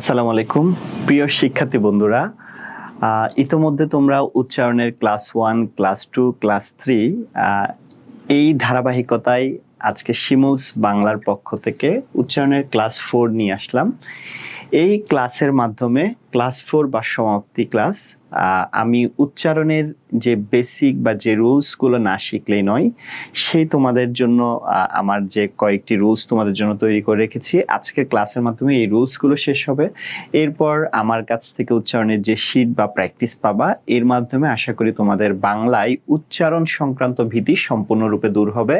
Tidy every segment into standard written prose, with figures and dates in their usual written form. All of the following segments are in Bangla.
আসসালামু আলাইকুম প্রিয় শিক্ষার্থী বন্ধুরা, ইতোমধ্যে তোমরা উচ্চারণের ক্লাস 1, ক্লাস 2, ক্লাস 3 এই ধারাবাহিকতায় আজকে শিমুলস বাংলার পক্ষ থেকে উচ্চারণের ক্লাস 4 নিয়ে আসলাম। এই ক্লাসের মাধ্যমে ক্লাস 4 বা সমাপ্তি ক্লাস, আমি উচ্চারণের যে বেসিক বা যে রুলসগুলো না শিখলেই নয়, সেই তোমাদের জন্য আমার যে কয়েকটি রুলস তোমাদের জন্য তৈরি করে রেখেছি। আজকের ক্লাসের মাধ্যমে এই রুলসগুলো শেষ হবে। এরপর আমার কাছ থেকে উচ্চারণের যে শীট বা প্র্যাকটিস পাবা, এর মাধ্যমে আশা করি তোমাদের বাংলায় উচ্চারণ সংক্রান্ত ভীতি সম্পূর্ণরূপে দূর হবে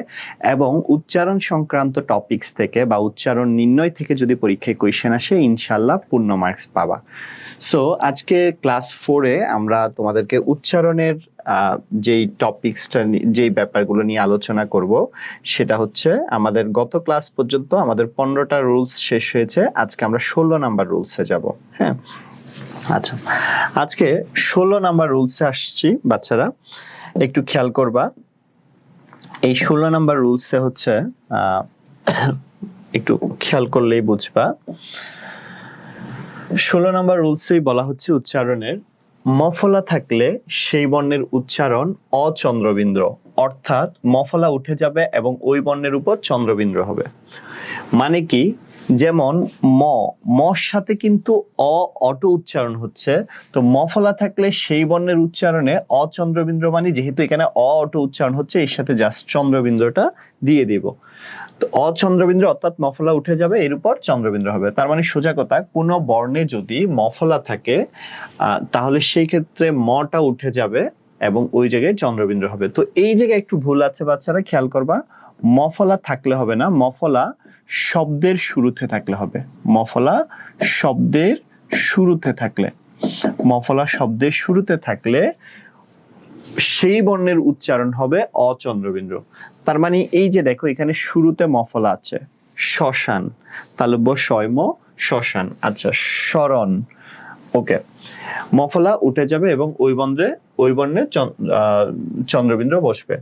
এবং উচ্চারণ সংক্রান্ত টপিকস থেকে বা উচ্চারণ নির্ণয় থেকে যদি পরীক্ষায় কোয়েশ্চেন আসে, ইনশাল্লাহ পূর্ণ মার্কস পাবা। সো আজকে ক্লাস 4-এ আমরা তোমাদেরকে উচ্চারণের যেই টপিকসটা, যেই ব্যাপারগুলো নিয়ে আলোচনা করব, সেটা হচ্ছে আমাদের গত ক্লাস পর্যন্ত আমাদের 15টা রুলস শেষ হয়েছে। আজকে আমরা 16 নাম্বার রুলসে যাব। হ্যাঁ, আচ্ছা, আজকে 16 নাম্বার রুলসে আসছি। বাচ্চারা একটু খেয়াল করবা, এই 16 নাম্বার রুলসে হচ্ছে একটু খেয়াল করলেই বুঝবা। 16 নম্বর রুলসেই বলা হচ্ছে উচ্চারণের মফলা থাকলে সেই বর্ণের উচ্চারণ অচন্দ্রবিন্দু, অর্থাৎ মফলা উঠে যাবে এবং ওই বর্ণের উপর চন্দ্রবিন্দু হবে। মানে কি, যেমন মর সাথে কিন্তু অটো উচ্চারণ হচ্ছে, তো মফলা থাকলে সেই বর্ণের উচ্চারণে অচন্দ্রবিন্দু, মানে যেহেতু এখানে অটো উচ্চারণ হচ্ছে, এর সাথে জাস্ট চন্দ্রবিন্দুটা দিয়ে দিব। তো অচন্দ্রবিন্দু অর্থাৎ মফলা উঠে যাবে, এর উপর চন্দ্রবিন্দু হবে। তার মানে সোজা কথা, কোন বর্ণে যদি মফলা থাকে তাহলে সেই ক্ষেত্রে মটা উঠে যাবে এবং ওই জায়গায় চন্দ্রবিন্দু হবে। তো এই জায়গায় একটু ভুল আছে বাচ্চারা, খেয়াল করবা। মফলা থাকলে হবে না, মফলা শব্দের শুরুতে থাকলে হবে। মফলা শব্দের শুরুতে থাকলে, মফলা শব্দের শুরুতে থাকলে সেই বর্ণের উচ্চারণ হবে অচন্দ্রবিন্দু। তার মানে এই যে দেখো, এখানে শুরুতে মফলা আছে, শ্মশান, তালব্য শয়ম শ্মশান। আচ্ছা, শরণ, ওকে, মফলা উঠে যাবে এবং ওই বর্ণে চন্দ্রবিন্দু বসবে।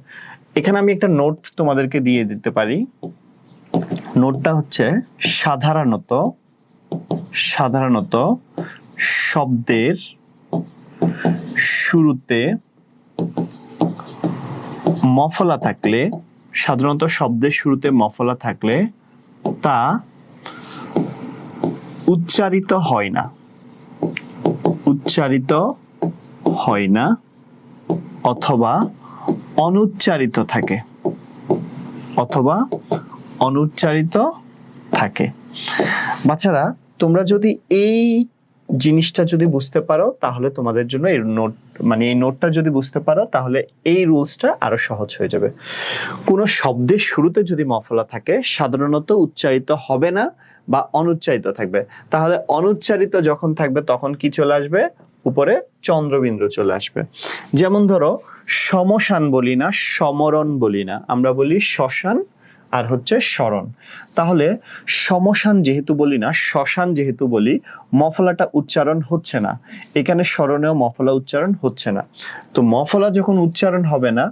এখানে আমি একটা নোট তোমাদেরকে দিয়ে দিতে পারি। নোটটা হচ্ছে সাধারণত শব্দের শুরুতে মফলা থাকলে, সাধারণত শব্দের শুরুতে মফলা থাকলে তা উচ্চারিত হয় না অথবা অনুচ্চারিত থাকে। বাচ্চারা, তোমরা যদি এই জিনিসটা যদি বুঝতে পারো, তাহলে তোমাদের জন্য এই নোটটা যদি বুঝতে পারো, তাহলে এই রুলসটা আরো সহজ হয়ে যাবে। কোন শব্দের শুরুতে যদি মফলা থাকে, সাধারণত উচ্চারিত হবে না বা অনুচ্চারিত থাকবে। তাহলে অনুচ্চারিত যখন থাকবে তখন কি চলে আসবে? উপরে চন্দ্রবিন্দু চলে আসবে। যেমন ধরো, সমশান বলি না, সমরণ বলি না, আমরা বলি শ্মশান আর হচ্ছে শরণ। তাহলে সমশান যেহেতু বলি না, শ্মশান যেহেতু বলি, মফলাটা উচ্চারণ হচ্ছে না। এখানে শরণেও মফলা উচ্চারণ হচ্ছে না। তো মফলা যখন উচ্চারণ হবে না,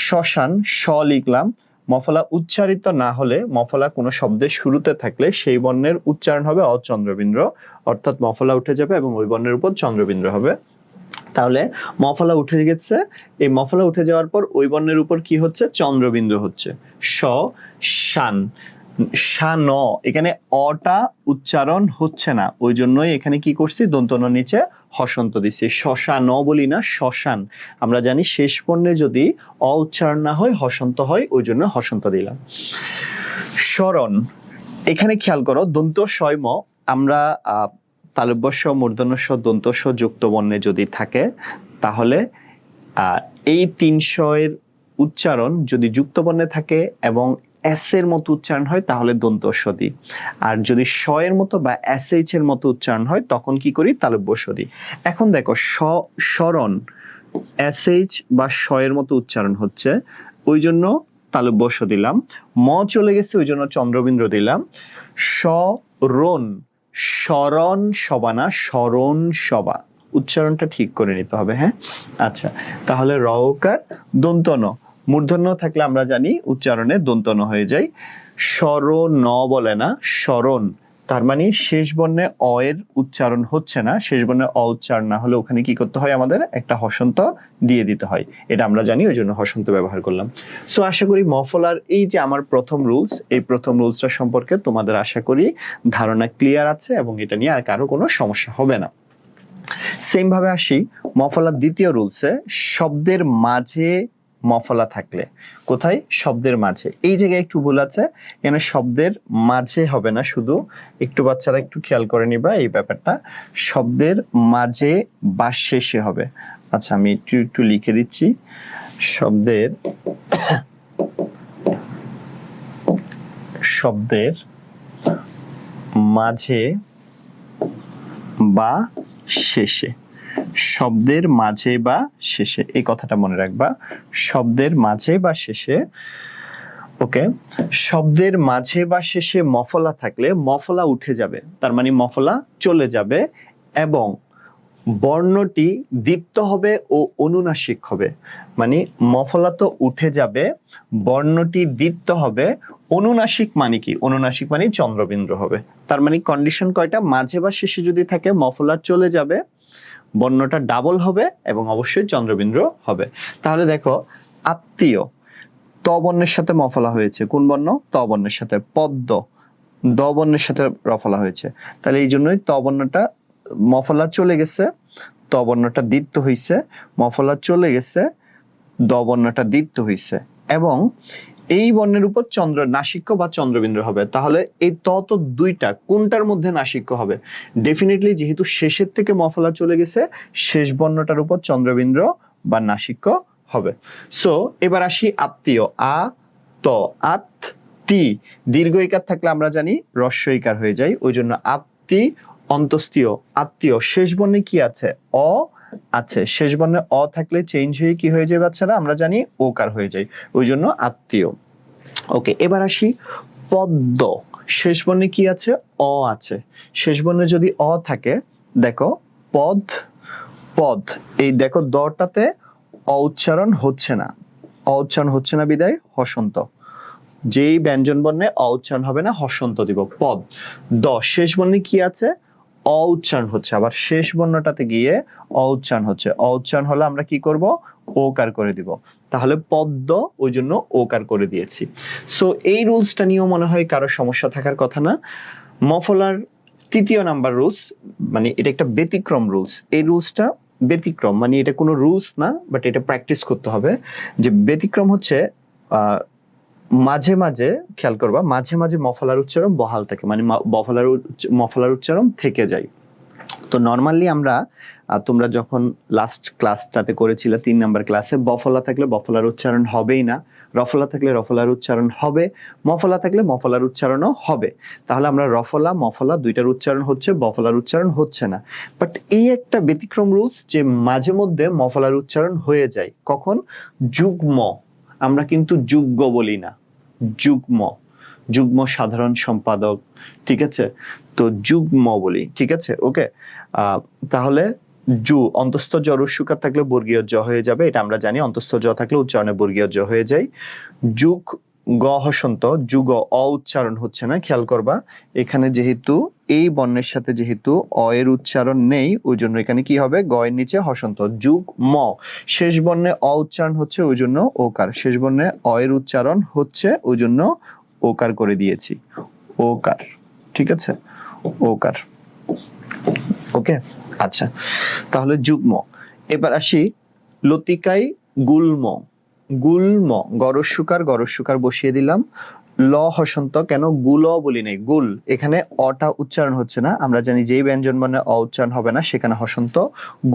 শ্মশান স লিখলাম, মফলা উচ্চারিত না হলে, মফলা কোনো শব্দের শুরুতে থাকলে সেই বর্ণের উচ্চারণ হবে অচন্দ্রবিন্দু, অর্থাৎ মফলা উঠে যাবে এবং ওই বর্ণের উপর চন্দ্রবিন্দু হবে। তাহলে মফলা উঠে গেছে, এই মফলা উঠে যাওয়ার পর ওই বর্ণের উপর কি হচ্ছে? চন্দ্রবিন্দু হচ্ছে। শ শান, শান, এখানে অটা উচ্চারণ হচ্ছে না, ওই জন্যই এখানে কি করছি? দন্ত ন নিচে হসন্ত দিচ্ছি। শ্মশান বলি না, শ্মশান। আমরা জানি শেষ বর্ণে যদি অ উচ্চারণ না হয়, হসন্ত হয়, ওই জন্য হসন্ত দিলাম। শরণ, এখানে খেয়াল করো, দন্ত শয়ম, আমরা তালব্য শ, মূর্ধন্য শ, দন্ত শ যুক্ত বর্ণে যদি থাকে, তাহলে এই 300 এর উচ্চারণ যদি যুক্ত বর্ণে থাকে এবং এস এর মতো উচ্চারণ হয়, তাহলে দন্ত স দিই। আর যদি শ এর মতো বা এস এইচ এর মতো উচ্চারণ হয়, তখন কি করি? তালব্য স দিই। এখন দেখো, শরণ এস এইচ বা শ এর মতো উচ্চারণ হচ্ছে, ওই জন্য তালব্য স দিলাম। ম চলে গেছে, ওই জন্য চন্দ্রবিন্দু দিলাম। শরণ, শরণ সবা না, শরণ সবা, উচ্চারণটা ঠিক করে নিতে হবে। হ্যাঁ, আচ্ছা, তাহলে র ওকার দন্ত ন, মূর্ধন্য থাকলে আমরা জানি উচ্চারণে দন্ত ন হয়ে যায়। শরণ বলে না, শরণ, তার মানে শেষ বর্ণে অ এর উচ্চারণ হচ্ছে না, শেষ বর্ণে অ উচ্চারণ না হলে ওখানে কি করতে হয়, আমাদের একটা হসন্ত দিয়ে দিতে হয়। এটা আমরা জানি, ওই জন্য হসন্ত ব্যবহার করলাম। সো আশা করি মফলার এই যে আমার প্রথম রুলস, এই প্রথম রুলসটা সম্পর্কে তোমাদের আশা করি ধারণা ক্লিয়ার আছে এবং এটা নিয়ে আর কারো কোনো সমস্যা হবে না। সেম ভাবে আসি মফলার দ্বিতীয় রুলসে, শব্দের মাঝে মফলা থাকলে। কোথায়? শব্দের মাঝে। এই জায়গায় একটু ভুল আছে, এখানে শব্দের মাঝে হবে না, শুধু একটু বাচ্চারা একটু খেয়াল করে নিবা এই ব্যাপারটা, শব্দের মাঝে বা শেষে হবে। আচ্ছা আমি একটু একটু লিখে দিচ্ছি, শব্দের শব্দের মাঝে বা শেষে, শব্দের মাঝে বা শেষে, এই কথাটা মনে রাখবা, শব্দের মাঝে বা শেষে। ওকে, শব্দের মাঝে বা শেষে মফলা থাকলে মফলা উঠে যাবে, তার মানে মফলা চলে যাবে এবং বর্ণটি দ্বিত্ব হবে ও অনুনাসিক হবে। মানে মফলা তো উঠে যাবে, বর্ণটি দ্বিত্ব হবে, অনুনাসিক মানে কি? অনুনাসিক মানে চন্দ্রবিন্দু হবে। তার মানে কন্ডিশন কয়টা? মাঝে বা শেষে যদি থাকে মফলা চলে যাবে, বর্ণটা ডাবল হবে এবং অবশ্যই চন্দ্রবিন্দু হবে। তাহলে দেখো আত্মীয়, ত বর্ণের সাথে মফলা হয়েছে, কোন বর্ণ? ত বর্ণের সাথে। পদ্ম, দ বর্ণের সাথে রফলা হয়েছে, তাহলে এই জন্যই ত বর্ণটা মফলা চলে গেছে, ত বর্ণটা দ্বিত্ব হইছে, মফলা চলে গেছে, দ বর্ণটা দ্বিত্ব হইছে এবং এই বর্ণের উপর চন্দ্র নাসিক্য বা চন্দ্রবিন্দু হবে। তাহলে এই ত তো দুইটা, কোনটার মধ্যে নাসিক্য হবে? ডেফিনেটলি যেহেতু শেষের থেকে মফলা চলে গেছে, শেষ বর্ণটার উপর চন্দ্রবিন্দু বা নাসিক্য হবে। সো এবার আসি আত্মীয়, আ ত, আত তি, দীর্ঘ ইকার থাকলে আমরা জানি হ্রস্ব ইকার হয়ে যায়, ওই জন্য আত্মি অন্তস্তীয়, আত্মীয়। শেষ বর্ণে কি আছে? অ আছে, শেষ বর্ণে অ থাকলে চেঞ্জ হয়ে কি হয়ে যায় বাচ্চারা? আমরা জানি ওকার হয়ে যায়, ওই জন্য আত্মীয়। ওকে, এবার আসি পদ্ম, শেষ বর্ণে কি আছে? অ আছে, শেষ বর্ণে যদি অ থাকে, দেখো পদ, পদ, এই দেখো দটাতে অ উচ্চারণ হচ্ছে না, অ উচ্চারণ হচ্ছে না বিদায় হসন্ত, যেই ব্যঞ্জন বর্ণে অ উচ্চারণ হবে না হসন্ত দিব, পদ। দ, শেষ বর্ণে কি আছে? অ উচ্চারণ হচ্ছে, আবার শেষ বর্ণটাতে গিয়ে অ উচ্চারণ হচ্ছে, অ উচ্চারণ হলে আমরা কি করব? ওকার করে দিব, তাহলে পদ্ম, ওই জন্য ওকার করে দিয়েছি। সো এই রুলসটা নিয়েও মনে হয় কারো সমস্যা থাকার কথা না। মফলার তৃতীয় নাম্বার রুলস, মানে এটা একটা ব্যতিক্রম রুলস, এই রুলসটা ব্যতিক্রম, মানে এটা কোনো রুলস না, বাট এটা প্র্যাকটিস করতে হবে। যে ব্যতিক্রম হচ্ছে মাঝে মাঝে, খেয়াল করবা, মাঝে মাঝে মফলার উচ্চারণ বহাল থাকে, মানে মফলার উচ্চারণ থেকে যায়। তো নর্মালি আমরা, তোমরা যখন লাস্ট ক্লাসটাতে করেছিলে 3 নাম্বার ক্লাসে, বফলা থাকলে বফলার উচ্চারণ হবেই না, রফলা থাকলে রফলার উচ্চারণ হবে, মফলা থাকলে মফলার উচ্চারণও হবে। তাহলে আমরা রফলা মফলা দুইটার উচ্চারণ হচ্ছে, বফলার উচ্চারণ হচ্ছে না। বাট এই একটা ব্যতিক্রম রুলস যে মাঝে মধ্যে মফলার উচ্চারণ হয়ে যায়, কখন? যুগ্ম, আমরা কিন্তু যুগ্ম বলি না, যুগ্ম, যুগ্ম সাধারণ সম্পাদক, ঠিক আছে, তো যুগ্ম বলি, ঠিক আছে। ওকে, তাহলে জু, অন্তস্থ জ রস্যকার থাকলে বর্গীয় জ হয়ে যাবে, এটা আমরা জানি, অন্তস্থ জ থাকলে উচ্চারণে বর্গীয় জ হয়ে যায়। যুগ গ হসন্ত, যুগ অ উচ্চারণ হচ্ছে না, খেয়াল করবা, এখানে যেহেতু এই বর্ণের সাথে যেহেতু অ এর উচ্চারণ নেই, ওই জন্য এখানে কি হবে? গ এর নিচে হসন্ত। যুগ ম, শেষ বর্ণে অ উচ্চারণ হচ্ছে, ওই জন্য ওকার, শেষ বর্ণে অ এর উচ্চারণ হচ্ছে, ওই জন্য ওকার করে দিয়েছি, ওকার, ঠিক আছে, ওকার। ওকে, আচ্ছা, তাহলে যুগ্ম। এবার আসি লতিকায় গুল্ম, গুল্ম, গরস্যকার বসিয়ে দিলাম, ল হসন্ত, কেন গুল বলি নাই, গুল, এখানে অটা উচ্চারণ হচ্ছে না, আমরা জানি যেই ব্যঞ্জন বর্ণে অ উচ্চারণ হবে না সেখানে হসন্ত।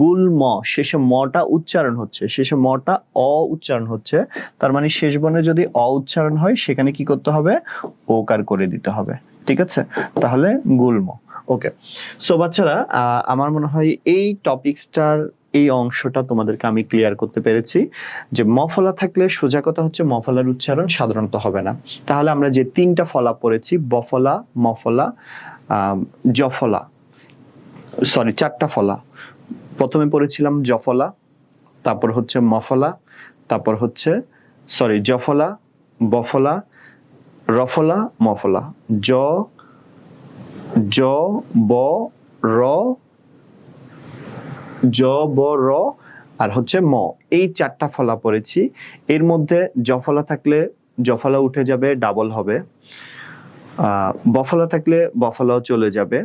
গুল্ম, শেষে মটা উচ্চারণ হচ্ছে, শেষে মটা অ উচ্চারণ হচ্ছে, তার মানে শেষ বর্ণে যদি অ উচ্চারণ হয় সেখানে কি করতে হবে? ওকার করে দিতে হবে, ঠিক আছে, তাহলে গুল্ম। ওকে, সো বাচ্চারা, আমার মনে হয় এই টপিকসটার এই অংশটা তোমাদেরকে আমি ক্লিয়ার করতে পেরেছি যে মফলা থাকলে সোজা কথা হচ্ছে মফলার উচ্চারণ সাধারণত হবে না। তাহলে আমরা যে 3টা ফলা পড়েছি, বফলা, মফলা, জফলা, সরি 4টা ফলা, প্রথমে পড়েছিলাম জফলা, তারপর হচ্ছে মফলা, তারপর হচ্ছে জফলা, বফলা, রফলা, মফলা, জ জ ব র, জ ব র আর হচ্ছে ম, এই 4টা ফলা পড়েছি। এর মধ্যে জফলা থাকলে জফলা উঠে যাবে, ডাবল হবে। বফলা থাকলে বফলাও চলে যাবে।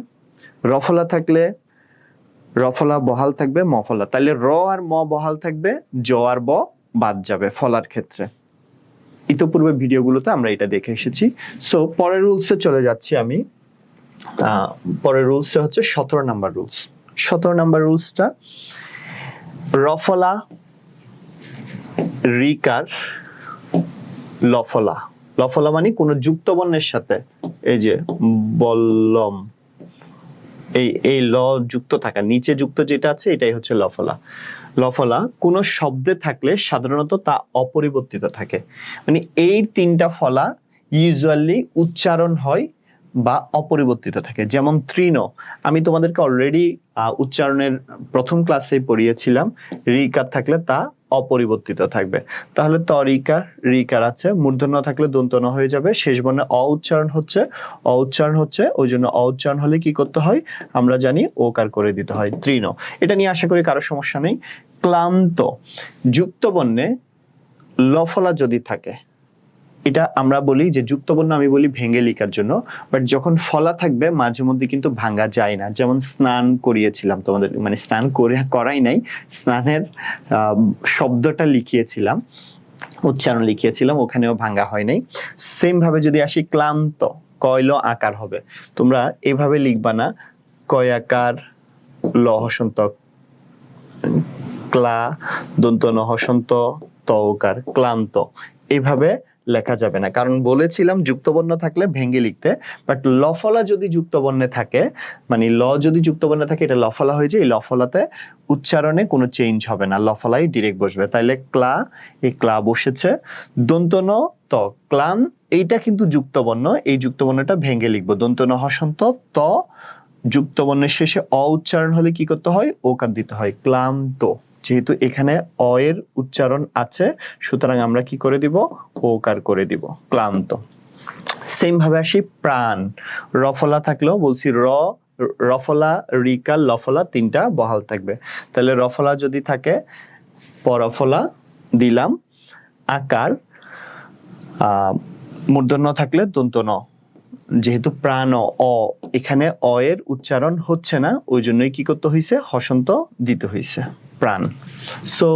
রফলা থাকলে রফলা বহাল থাকবে, মফলা। তাহলে র আর ম বহাল থাকবে, জ আর ব বাদ যাবে ফলার ক্ষেত্রে। ইতোপূর্বে ভিডিওগুলোতে আমরা এটা দেখে এসেছি। সো পরের রুলসে চলে যাচ্ছি আমি। পরের রুলসে হচ্ছে 17 নাম্বার রুলস। 17 নাম্বার রুলসটা রফলা রিকার লফলা। লফলা মানে কোন যুক্ত বর্ণের সাথে, এই যে বললম, এই ল যুক্ত থাকা, নিচে যুক্ত যেটা আছে এটাই হচ্ছে লফলা। লফলা কোন শব্দে থাকলে সাধারণত তা অপরিবর্তিত থাকে। মানে এই 3টা ফলা ইউজুয়ালি উচ্চারণ হয় বা অপরিবর্তিত থাকে। যেমন তৃণ, আমি তোমাদেরকে অলরেডি উচ্চারণের প্রথম ক্লাসে পড়িয়েছিলাম, রিকার থাকলে তা অপরিবর্তিত থাকবে। তাহলে ত রিকার, রিকার আছে, মূর্ধন্য থাকলে দন্ত ন হয়ে যাবে। শেষ বর্ণে অ উচ্চারণ হচ্ছে, ওই জন্য অ উচ্চারণ হলে কি করতে হয় আমরা জানি, ওকার করে দিতে হয়, তৃণ। এটা নিয়ে আশা করি কারো সমস্যা নেই। ক্লান্ত, যুক্ত বর্ণে লফলা যদি থাকে, এটা আমরা বলি যে যুক্ত বর্ণ আমি বলি ভেঙে লেখার জন্য, বাট যখন ফলা থাকবে মাঝে মধ্যে কিন্তু ভাঙা যায় না। যেমন স্নান করিয়েছিলাম তোমাদের, মানে স্নান করাই নাই, স্নানের শব্দটা লিখিয়েছিলাম, উচ্চারণ লিখিয়েছিলাম, ওখানেও ভাঙা হয় নাই। সেম ভাবে যদি আসি ক্লান্ত, কয়ল আকার হবে, তোমরা এভাবে লিখবা না, কয় আকার ল হসন্ত ক্লা দন্ত ন হসন্ত ত ওকার, ক্লান্ত, এইভাবে লেখা যাবে না। কারণ বলেছিলাম যুক্ত বর্ণ থাকলে ভেঙে লিখতে, বাট লফলা যদি যুক্ত বর্ণে থাকে, মানে ল যদি যুক্ত বর্ণে থাকে, এটা লফলা হয়ে যায়। এই লফলাতে উচ্চারণে কোনো চেঞ্জ হবে না, লফলাই ডিরেক্ট বসবে। তাইলে ক্লা, এই ক্লা বসেছে। দন্ত ন ত, ক্লান, এইটা কিন্তু যুক্ত বর্ণ, এই যুক্ত বর্ণটা ভেঙে লিখবো। দন্ত ন হসন্ত ত, যুক্ত বর্ণের শেষে অ উচ্চারণ হলে কি করতে হয়, ওকার দিতে হয়, ক্লান্ত। যেহেতু এখানে অ এর উচ্চারণ আছে, সুতরাং আমরা কি করে দিব, ওকার করে দিব, ক্লান্ত। সেম ভাবে আসি প্রাণ, রফলা থাকলেও বলছি রফলা রিকার লফলা 3টা বহাল থাকবে। তাহলে রফলা যদি থাকে পরফলা দিলাম, আকার মূর্ধন্য থাকলে দন্ত ন, যেহেতু প্রাণ অ, এখানে অ এর উচ্চারণ হচ্ছে না, ওই জন্যই কি করতে হয়েছে, হসন্ত দিতে হয়েছে, প্রাণ। সো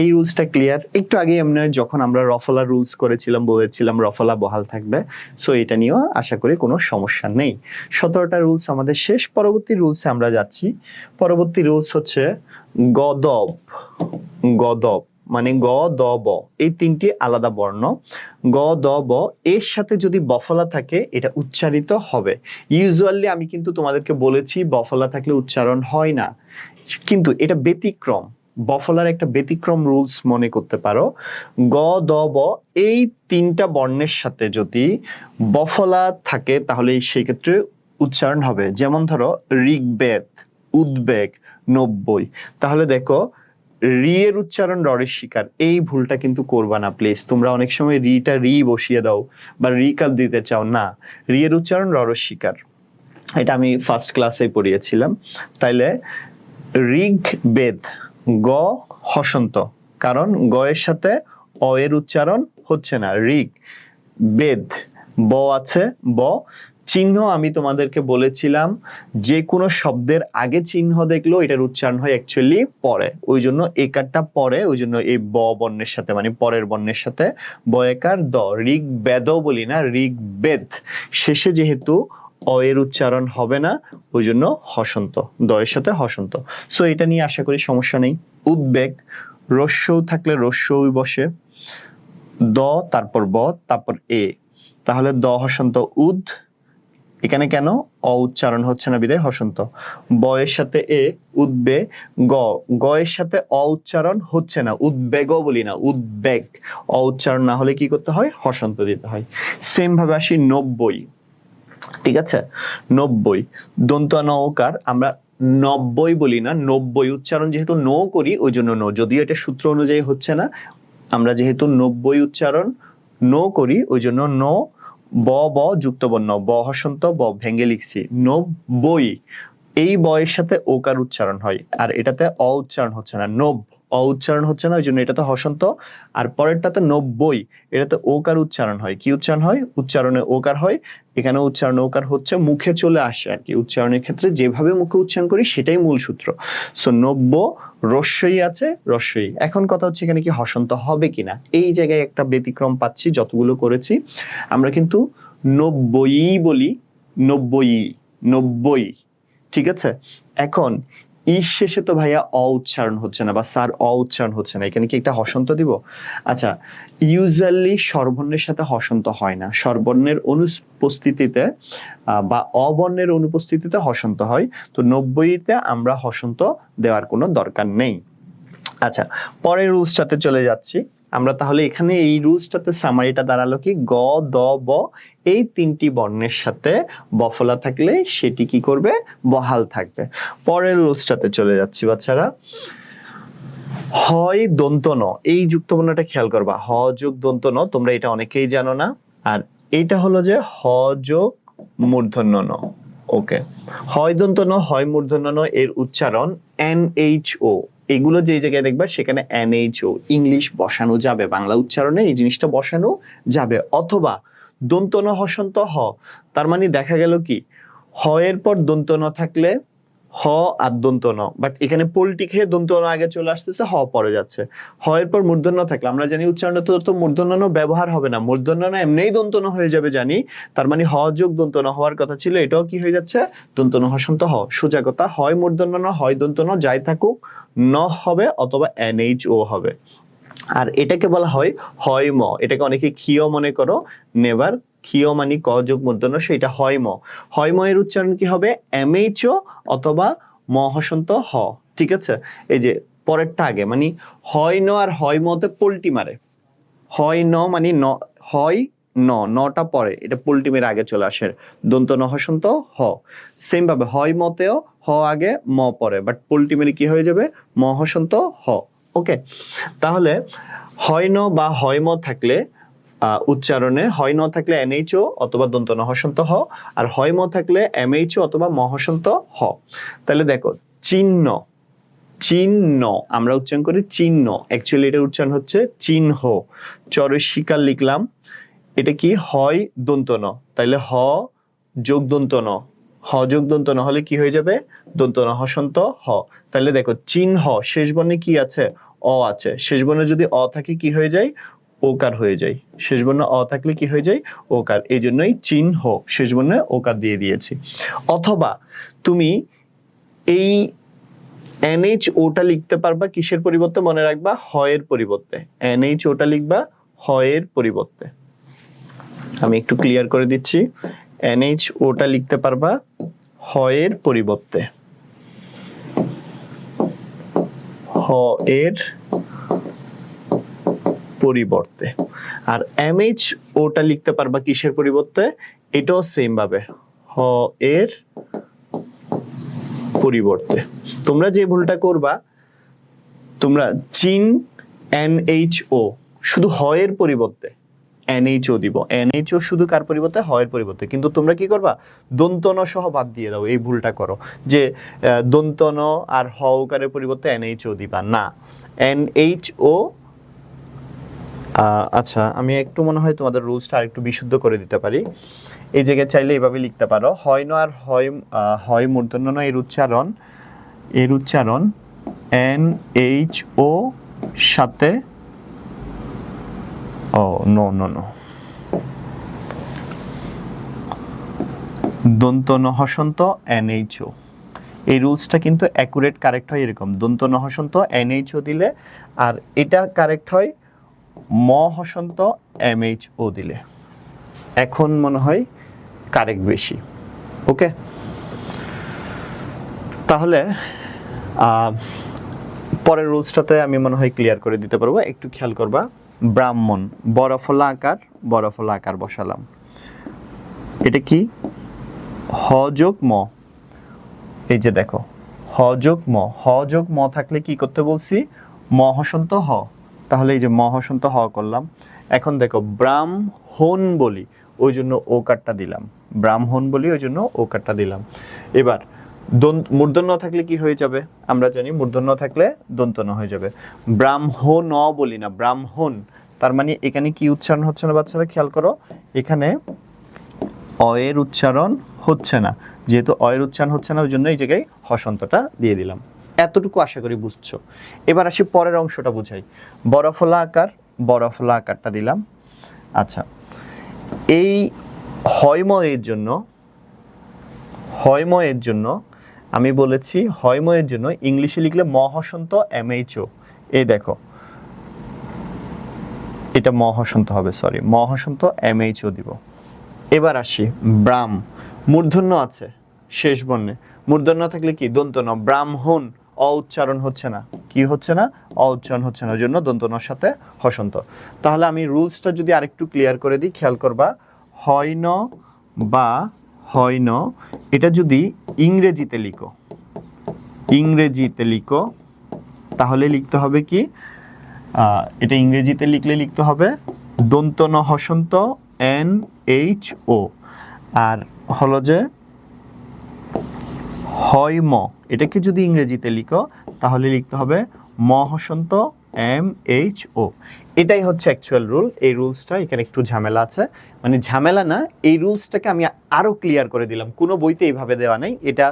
এই রুলসটা ক্লিয়ার। একটু আগে এমনি যখন আমরা রফলা রুলস করেছিলাম বলেছিলাম রফলা বহাল থাকবে। সো এটা নিয়েও আশা করি কোনো সমস্যা নেই। 17টা রুলস আমাদের শেষ। পরবর্তী রুলসে আমরা যাচ্ছি। পরবর্তী রুলস হচ্ছে গদব। গদব মানে গ দ ব, এই 3টি আলাদা বর্ণ। গ দ ব এর সাথে যদি বফলা থাকে এটা উচ্চারিত হবে। ইউজুয়ালি আমি কিন্তু তোমাদেরকে বলেছি বফলা থাকলে উচ্চারণ হয় না, কিন্তু এটা ব্যতিক্রম, বফলার একটা ব্যতিক্রম রুলস মনে করতে পারো। গ দ ব এই 3টা বর্ণের সাথে যদি বফলা থাকে তাহলে সেই ক্ষেত্রে উচ্চারণ হবে। যেমন ধরো ঋগ্বেদ, উদ্বেগ, 90। তাহলে দেখো রি এর উচ্চারণ ররের শিকার, এই ভুলটা কিন্তু করবা না প্লিজ। তোমরা অনেক সময় রিটা রি বসিয়ে দাও বা রিকাল দিতে চাও না, রি এর উচ্চারণ ররের শিকার, এটা আমি ফার্স্ট ক্লাসে পড়িয়েছিলাম। তাইলে ঋগ্বেদ, গ হসন্ত, কারণ গ এর সাথে অ এর উচ্চারণ হচ্ছে না। ঋগ বেদ, ব আছে, ব চিহ্ন আমি তোমাদেরকে বলেছিলাম যে কোনো শব্দের আগে চিহ্ন দেখলেও এটার উচ্চারণ হয় অ্যাকচুয়ালি পরে, ওই জন্য একারটা পরে, ওই জন্য এই ব বর্ণের সাথে মানে পরের বর্ণের সাথে বয়কার দ, ঋগ বেদ বলি না, ঋগ বেদ, শেষে যেহেতু অ এর উচ্চারণ হবে না ওই জন্য হসন্ত, দ এর সাথে হসন্ত। সো এটা নিয়ে আশা করি সমস্যা নেই। উদ্বেগ, রস্যও থাকলে রস্যই বসে, দ তারপর ব তারপর এ, তাহলে দ হসন্ত উদ, এখানে কেন অ উচ্চারণ হচ্ছে না বিদায় হসন্ত। ব এর সাথে এ উদ্বে, গ, গ এর সাথে অ উচ্চারণ হচ্ছে না, উদ্বেগ বলি না, উদ্বেগ, অ উচ্চারণ না হলে কি করতে হয়, হসন্ত দিতে হয়। সেম ভাবে আসি 90, ঠিক আছে, 90 দন্ত নৌকার, আমরা 90 বলি না, 90 উচ্চারণ যেহেতু নো করি ওই জন্য নো, যদিও এটা সূত্র অনুযায়ী হচ্ছে না, আমরা যেহেতু 90 উচ্চারণ নো করি ওই জন্য নো ব ব যুক্ত বর্ণ, ব হসন্ত, ব ভেঙে লিখছি, নব্বই। এই বয়ের সাথে ওকার উচ্চারণ হয়, আর এটাতে অ উচ্চারণ হচ্ছে না, নব অ উচ্চারণ হচ্ছে না, ওই জন্য এটাতে হসন্ত। আর পরেরটাতে নব্বই, এটাতে ওকার উচ্চারণ হয়। কি উচ্চারণ হয়? উচ্চারণে ওকার হয়, এখানে উচ্চারণে ওকার হচ্ছে, মুখে চলে আসে আর কি। উচ্চারণের ক্ষেত্রে যেভাবে মুখে উচ্চারণ করি সেটাই মূল সূত্র। সো নব্য রস্যই আছে, রস্যই। এখন কথা হচ্ছে এখানে কি হসন্ত হবে কিনা, এই জায়গায় একটা ব্যতিক্রম পাচ্ছি। যতগুলো করেছি আমরা কিন্তু নব্বই বলি, নব্বই, নব্বই, ঠিক আছে। এখন ই শেষে তো ভাইয়া অ উচ্চারণ হচ্ছে না, বা স্যার অ উচ্চারণ হচ্ছে না, এখানে কি একটা হসন্ত দিব? আচ্ছা, ইউজুয়ালি স্বরবর্ণের সাথে হসন্ত হয় না, স্বরবর্ণের অনুপস্থিতিতে বা অবর্ণের অনুপস্থিতিতে হসন্ত হয়। তো নব্বইতে আমরা হসন্ত দেওয়ার কোনো দরকার নেই। আচ্ছা, পরের রুলসটাতে চলে যাচ্ছি আমরা। তাহলে এখানে এই রুলসটাতে সামারিটা দাঁড়ালো কি, গ দ ব এই তিনটি বর্ণের সাথে বফলা থাকলে সেটি কি করবে? বহাল থাকবে। পরের রুলসটাতে চলে যাচ্ছি বাচ্চারা। হয় দন্ত ন, এই যুক্ত বর্ণটা খেয়াল করবা, হ যোগ দন্ত ন, তোমরা এটা অনেকেই জানো না। আর এইটা হলো যে হ যোগ মূর্ধন্য ন। ওকে, হয় দন্ত ন, হয় মূর্ধন্য ন এর উচ্চারণ NHO। এগুলো যে জায়গায় দেখবা সেখানে NHO ইংলিশ বসানো যাবে, বাংলা উচ্চারণে এই জিনিসটা বসানো যাবে। অথবা দন্ত ন হসন্ত হ, তার মানে দেখা গেল কি, হ এর পর দন্ত ন থাকলে হ আর দন্ত ন, বাট এখানে পোল্টি খেয়ে দন্ত ন আগে চলে আসতেছে, হ পরে যাচ্ছে। হ এর পর মূর্ধন্য থাকলে আমরা জানি উচ্চারণে তো মূর্ধন্য ন ব্যবহার হবে না, মূর্ধন্য ন এমনিই দন্ত ন হয়ে যাবে জানি। তার মানে হ যোগ দন্ত ন হওয়ার কথা ছিল, এটাও কি হয়ে যাচ্ছে? দন্ত ন হসন্ত হ। সোজা কথা, হয় মূর্ধন্য ন হয় দন্ত ন, যাই থাকুক ন হবে অথবা NHO হবে। আর এটাকে বলা হয় হয় ম, এটাকে অনেকে ক্ষীয় মনে করো, নেভার। ক্ষীয় মানে ক যোগ মূর্ধন্য, সেটা হয় ম। হয় ম এর উচ্চারণ কি হবে? MHO অথবা ম হসন্ত হ, ঠিক আছে। এই যে পরেরটা আগে, মানে হয় ন আর হয় মতে পোল্টি মারে। হয় ন মানে ন, হয় ন, নটা পরে, এটা পোল্টি মেরে আগে চলে আসে, দন্ত ন হসন্ত হ। সেম ভাবে হয় মতেও হ আগে ম পরে, বাট পোল্টি মেরে কি হয়ে যাবে? ম হসন্ত হ। ওকে, তাহলে হয় ন বা হয় ম থাকলে উচ্চারণে হয় ন থাকলে NHO অথবা দন্ত ন হসন্ত হ, আর হয় ম থাকলে MHO অথবা ম হসন্ত হ। তাহলে দেখো, চিহ্ন, চিহ্ন আমরা উচ্চারণ করি চিহ্ন, অ্যাকচুয়ালি এটার উচ্চারণ হচ্ছে চিহ্ন। চরের শিকার লিখলাম, এটা কি হয় দন্ত ন, তাইলে হ যোগ দন্ত ন, হ যোগ দন্ত ন হলে কি হয়ে যাবে? দন্ত ন হসন্ত হ। তাহলে দেখো, চিহ্ন শেষ বর্ণে কি আছে? অ আছে। শেষ বর্ণে যদি অ থাকে কি হয়ে যায়? ওকার হয়ে যায়। শেষ বর্ণ অ থাকলে কি হয়ে যায়? ওকার। এই জন্যই চিহ্ন শেষ বর্ণে ওকার দিয়ে দিয়েছি। অথবা তুমি এই NHOটা লিখতে পারবা কিসের পরিবর্তে? মনে রাখবা, হয়ের পরিবর্তে। NHOটা লিখবা হয়ের পরিবর্তে। আমি একটু ক্লিয়ার করে দিচ্ছি, NHOটা লিখতে পারবা হয়ের পরিবর্তে, হয়ের পরিবর্তে। আর MHOটা লিখতে পারবা কিসের পরিবর্তে? এটাও সেম ভাবে, হয়ের পরিবর্তে। তোমরা যে ভুলটা করবা, তোমরা চিন NHO শুধু হয়ের পরিবর্তে NHO দিব, NHO শুধু কার পরিবর্তে? হয়ের পরিবর্তে। কিন্তু তোমরা কি করবা? দন্ত ন সহ বাদ দিয়ে দাও, এই ভুলটা করো যে দন্ত ন আর হ উকারের পরিবর্তে NHO দিবা না, NHO। আচ্ছা, আমি একটু মনে হয় তোমাদের রুলসটা আরেকটু বিশুদ্ধ করে দিতে পারি। এই জায়গায় চাইলে এইভাবে লিখতে পারো, হয় ন আর হয় মূর্ধন্য ন এর উচ্চারণ NHO সাথে দন্ত ন হসন্ত NHO। এই রুলসটা কিন্তু অ্যাকুরেট কারেক্ট হয় এরকম, দন্ত ন হসন্ত NHO দিলে, আর এটা কারেক্ট হয় ম হসন্ত MHO দিলে। এখন মনে হয় কারেক্ট বেশি। ওকে, তাহলে পরের রুলসটাতে আমি মনে হয় ক্লিয়ার করে দিতে পারবো, একটু খেয়াল করবা। ব্রাহ্মণ, বড়ফলা আকার বসালাম, এটা কি? হ যোগ ম। এই যে দেখো, হ যোগ ম থাকলে কি করতে বলছি? ম হসন্ত হ। তাহলে এই যে ম হসন্ত হ করলাম। এখন দেখো, ব্রাহ্মণ বলি, ওই জন্য ও কারটা দিলাম, ব্রাহ্মণ বলি ওই জন্য ও কারটা দিলাম। এবার মূর্ধন্য থাকলে কি হয়ে যাবে, আমরা জানি মূর্ধন্য থাকলে দন্ত ন হয়ে যাবে। ব্রাহ্মণ বলি না, ব্রাহ্মণ, তার মানে এখানে কি উচ্চারণ হচ্ছে না বাচ্চারা, খেয়াল করো, এখানে অ এর উচ্চারণ হচ্ছে না, যেহেতু অ এর উচ্চারণ হচ্ছে না ওই জন্য এই জায়গায় হসন্তটা দিয়ে দিলাম। এতটুকু আশা করি বুঝছো। এবার আসি পরের অংশটা বুঝাই। বড়ফলা আকার, বড়ফলা আকারটা দিলাম। আচ্ছা, এই হয়ময়ের জন্য আমি বলেছি হয়ময়ের জন্য ইংলিশে লিখলে ম হসন্ত MHO, এই দেখো এটা ম হসন্ত হবে, সরি ম হসন্ত MHO দিব। এবার আসি ব্রাহ্ম, মূর্ধন্য আছে শেষ বর্ণে, মূর্ধন্য থাকলে কি দন্ত ন, ব্রাহ্মণ অ উচ্চারণ হচ্ছে না, কি হচ্ছে না, অ উচ্চারণ হচ্ছে না, ওই জন্য দন্ত নর সাথে হসন্ত। তাহলে আমি রুলসটা যদি আরেকটু ক্লিয়ার করে দিই, খেয়াল করবা, হয় ন বা হয় ন, এটা যদি ইংরেজিতে লিখো তাহলে লিখতে হবে কি, এটা ইংরেজিতে লিখতে হবে দন্ত ন হসন্ত NHO, আর হলো যে হয় ম, এটাকে যদি ইংরেজিতে লিখো তাহলে লিখতে হবে ম হসন্ত MHO। এটাই হচ্ছে অ্যাকচুয়াল রুল। এই রুলসটা এখানে একটু ঝামেলা আছে, মানে ঝামেলা না, এই রুলসটাকে আমি আরো ক্লিয়ার করে দিলাম, কোনো বইতে এইভাবে দেওয়া নাই। এটা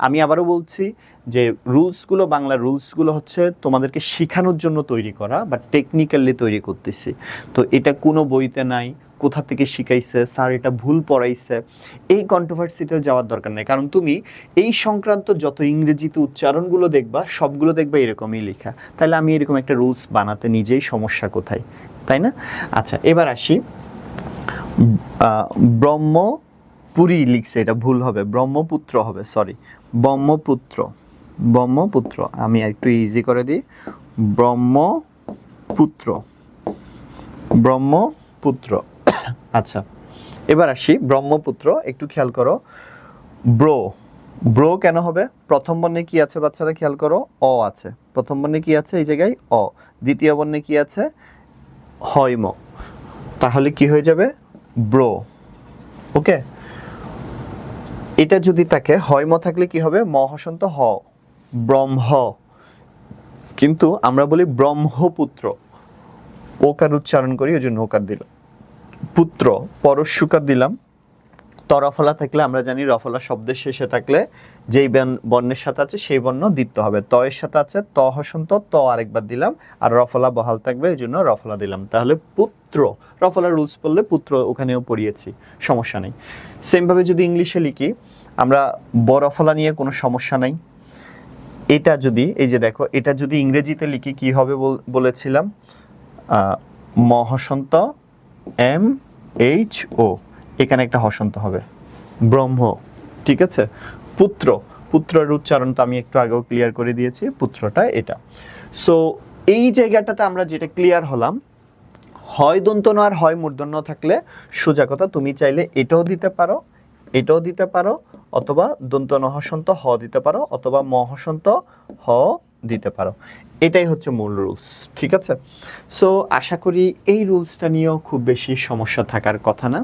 আমি আবারও বলছি যে রুলসগুলো, বাংলা রুলসগুলো হচ্ছে তোমাদেরকে শেখানোর জন্য তৈরি করা বা টেকনিক্যালি তৈরি করতেছি, তো এটা কোনো বইতে নাই, কোথা থেকে শিখাইছে স্যার, এটা ভুল পড়াইছে, এই কন্ট্রোভার্সিতে যাওয়ার দরকার নেই। কারণ তুমি এই সংক্রান্ত যত ইংরেজিতে উচ্চারণগুলো দেখবা সবগুলো দেখবা এরকমই লেখা, তাহলে আমি এরকম একটা রুলস বানাতে নিজেই সমস্যা কোথায়, তাই না? আচ্ছা, এবার আসি, ব্রহ্মপুরী লিখছে, এটা ভুল হবে, ব্রহ্মপুত্র হবে, সরি ব্রহ্মপুত্র, আমি একটু ইজি করে দিই, ব্রহ্মপুত্র। আচ্ছা, এবার আসি ব্রহ্মপুত্র, একটু খেয়াল করো, ব্রো কেন হবে, প্রথম বর্ণে কি আছে বাচ্চারা, খেয়াল করো, অ আছে, প্রথম বর্ণে কি আছে, এই জায়গায় অ, দ্বিতীয় বর্ণে কি আছে, হয়ম, তাহলে কি হয়ে যাবে, ব্রো। ওকে, এটা যদি থাকে, হয়ম থাকলে কি হবে, ম হসন্ত হ, ব্রহ্ম, কিন্তু আমরা বলি ব্রহ্মপুত্র, ওকার উচ্চারণ করি ওই জন্য ওকার দিলাম, পুত্র পরশুকার দিলাম। তরফলা থাকলে আমরা জানি রফলা শব্দের শেষে থাকলে যেই বর্ণের সাথে আছে সেই বর্ণ দিতে হবে, ত এর সাথে আছে ত হসন্ত, ত আরেকবার দিলাম, আর রফলা বহাল থাকবে এই জন্য রফলা দিলাম, তাহলে পুত্র। রফলা রুলস পড়লে পুত্র ওখানেও পড়িয়েছি, সমস্যা নেই। সেম ভাবে যদি ইংলিশে লিখি, আমরা বরফলা নিয়ে কোনো সমস্যা নাই। এটা যদি, এই যে দেখো, এটা যদি ইংরেজিতে লিখি কি হবে বলেছিলাম, ম হসন্ত MHO, এখানে একটা হসন্ত হবে, ব্রহ্ম, ঠিক আছে। পুত্রের উচ্চারণ তো আমি একটু আগেও ক্লিয়ার করে দিয়েছি, পুত্রটা এটা। সো এই জায়গাটাতে আমরা যেটা ক্লিয়ার হলাম, হয় দন্ত ন আর হয় মূর্ধন্য থাকলে সোজা কথা, তুমি চাইলে এটাও দিতে পারো, অথবা দন্ত ন হসন্ত হ দিতে পারো, অথবা ম হসন্ত হ দিতে পারো, এটাই হচ্ছে মূল রুলস, ঠিক আছে। সো আশা করি এই রুলসটা নিয়েও খুব বেশি সমস্যা থাকার কথা না।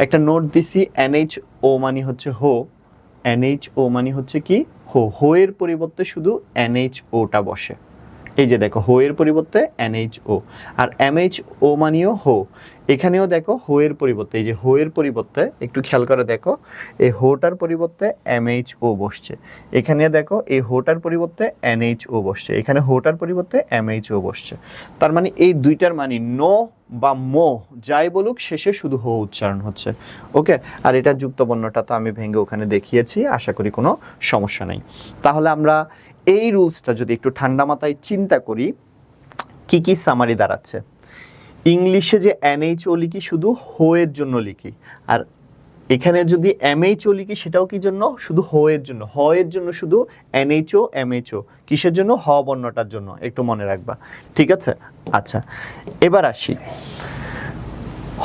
একটা নোট দিছি, NHO মানে হচ্ছে হো, NHO মানে হচ্ছে কি, হো এর পরিবর্তে শুধু NHOটা বসে, এই যে দেখো হো এর পরিবর্তে NHO, আর MHO মানেও হো, এখানেও দেখো হো এর পরিবর্তে, এই যে হো এর পরিবর্তে একটু খেয়াল করে দেখো, এই হোটার পরিবর্তে MHO বসছে, এখানে দেখো এই হোটার পরিবর্তে NHO বসছে, এখানে হোটার পরিবর্তে MHO বসছে, তার মানে এই দুইটার মানে নো বা মো যাই বলুক শেষে শুধু হো উচ্চারণ হচ্ছে। ওকে, আর এটা যুক্ত বর্ণটা তো আমি ভেঙে ওখানে দেখিয়েছি, আশা করি কোনো সমস্যা নেই। তাহলে আমরা এই রুলসটা যদি একটু ঠান্ডা মাথায় চিন্তা করি, কি কি সামারি দাঁড়াচ্ছে। ইংলিশে যে NHO লিখি শুধু হো এর জন্য লিখি, আর এখানে যদি MHO লিখি সেটাও কি জন্য, শুধু হো এর জন্য, হ এর জন্য শুধু NHO MHO, কিসের জন্য, হ বর্ণটার জন্য, একটু মনে রাখবা, ঠিক আছে। আচ্ছা, এবার আসি,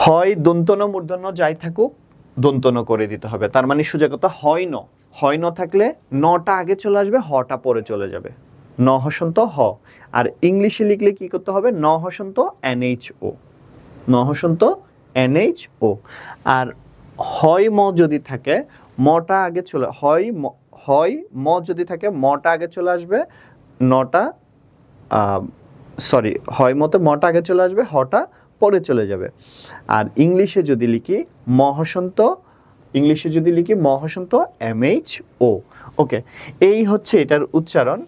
হয় দন্তন মূর্ধন্য যাই থাকুক দন্তন করে দিতে হবে, তার মানে সোজা কথা হয় ন থাকলে নটা আগে চলে আসবে, হটা পরে চলে যাবে, ন হসন্ত হ। আর ইংলিশে লিখলে কি করতে হবে, ন হসন্ত NHO, ন হসন্ত NHO। আর হয় ম যদি থাকে মটা আগে চলে হয় ম যদি থাকে মটা আগে চলে আসবে, নটা সরি হয় মতে মটা আগে চলে আসবে, হটা পরে চলে যাবে। আর ইংলিশে যদি লিখি মহাসন্ত MHO। ওকে, এই হচ্ছে এটার উচ্চারণ।